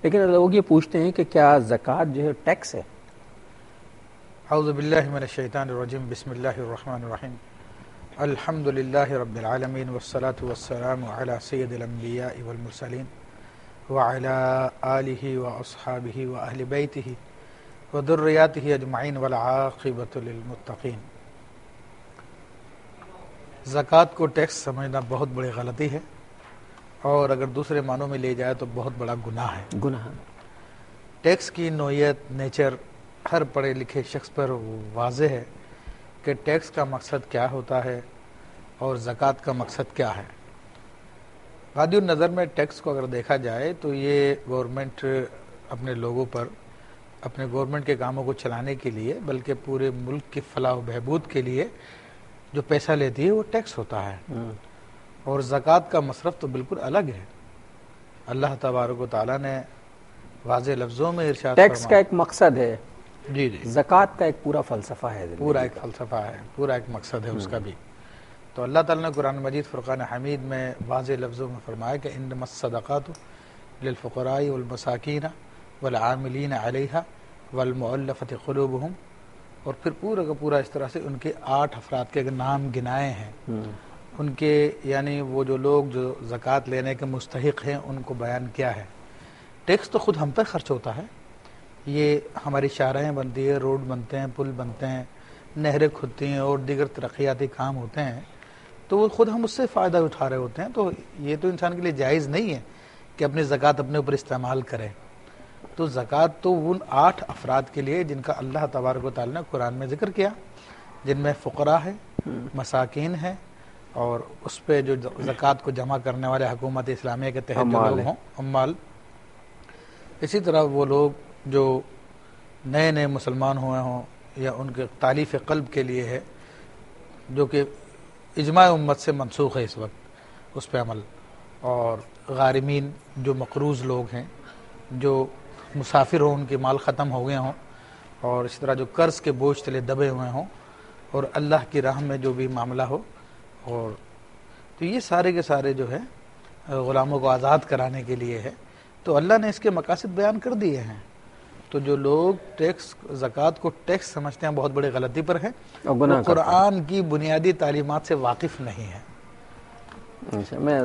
لیکن لوگ یہ پوچھتے ہیں کہ کیا زکوٰۃ جو ہے ٹیکس ہے؟ اعوذ باللہ من الشیطان الرجیم، بسم اللہ الرحمن الرحیم، الحمد للہ رب العالمین والصلاة والسلام علی سید الانبیاء والمرسلین وعلی آلہ واصحابہ واہل بیتہ وذریاتہ اجمعین والعاقبۃ للمتقین۔ زکوٰۃ کو ٹیکس سمجھنا بہت بڑی غلطی ہے، اور اگر دوسرے معنوں میں لے جائے تو بہت بڑا گناہ ہے۔ ٹیکس کی نوعیت، نیچر ہر پڑھے لکھے شخص پر واضح ہے کہ ٹیکس کا مقصد کیا ہوتا ہے اور زکوٰۃ کا مقصد کیا ہے۔ غاضی النظر میں ٹیکس کو اگر دیکھا جائے تو یہ گورنمنٹ اپنے لوگوں پر اپنے گورنمنٹ کے کاموں کو چلانے کے لیے، بلکہ پورے ملک کی فلاح و بہبود کے لیے جو پیسہ لیتی ہے وہ ٹیکس ہوتا ہے۔ اور زکوٰۃ کا مصرف تو بالکل الگ ہے۔ اللہ تبارک و تعالیٰ نے واضح لفظوں میں ارشاد فرمایا، ٹیکس کا ایک مقصد ہے، جی زکوٰۃ کا ایک پورا فلسفہ ہے، پورا ایک فلسفہ ہے، پورا ایک مقصد ہے اس کا بھی۔ تو اللہ تعالیٰ نے قرآن مجید فرقان حمید میں واضح لفظوں میں فرمایا کہ انما الصدقات للفقراء والمساکین والعاملین علیہا والمؤلفۃ قلوبہم، اور پھر پورا کا پورا اس طرح سے ان کے 8 افراد کے نام گنائے ہیں، ان کے یعنی وہ جو لوگ جو زکوٰۃ لینے کے مستحق ہیں ان کو بیان کیا ہے۔ ٹیکس تو خود ہم پر خرچ ہوتا ہے، یہ ہماری شاہراہیں بنتی ہیں، روڈ بنتے ہیں، پل بنتے ہیں، نہریں کھدتی ہیں اور دیگر ترقیاتی کام ہوتے ہیں، تو وہ خود ہم اس سے فائدہ اٹھا رہے ہوتے ہیں۔ تو یہ تو انسان کے لیے جائز نہیں ہے کہ اپنی زکوٰۃ اپنے اوپر استعمال کرے۔ تو زکوٰۃ تو ان 8 افراد کے لیے جن کا اللہ تبارک و تعالیٰ نے قرآن میں ذکر کیا، جن میں فقراء ہے، مساکین ہے، اور اس پہ جو زکوٰۃ کو جمع کرنے والے حکومت اسلامیہ کے تحت جو لوگ ہوں، عمال۔ اسی طرح وہ لوگ جو نئے نئے مسلمان ہوئے ہوں یا ان کے تالیف قلب کے لیے ہے، جو کہ اجماع امت سے منسوخ ہے اس وقت اس پہ عمل، اور غارمین جو مقروض لوگ ہیں، جو مسافر ہوں، ان کے مال ختم ہو گئے ہوں، اور اس طرح جو قرض کے بوجھ تلے دبے ہوئے ہوں، اور اللہ کی راہ میں جو بھی معاملہ ہو، اور تو یہ سارے کے سارے جو ہے غلاموں کو آزاد کرانے کے لیے ہے۔ تو اللہ نے اس کے مقاصد بیان کر دیے ہیں۔ تو جو لوگ ٹیکس زکوٰۃ کو ٹیکس سمجھتے ہیں بہت بڑی غلطی پر ہیں، وہ قرآن کی بنیادی تعلیمات سے واقف نہیں ہیں۔ میں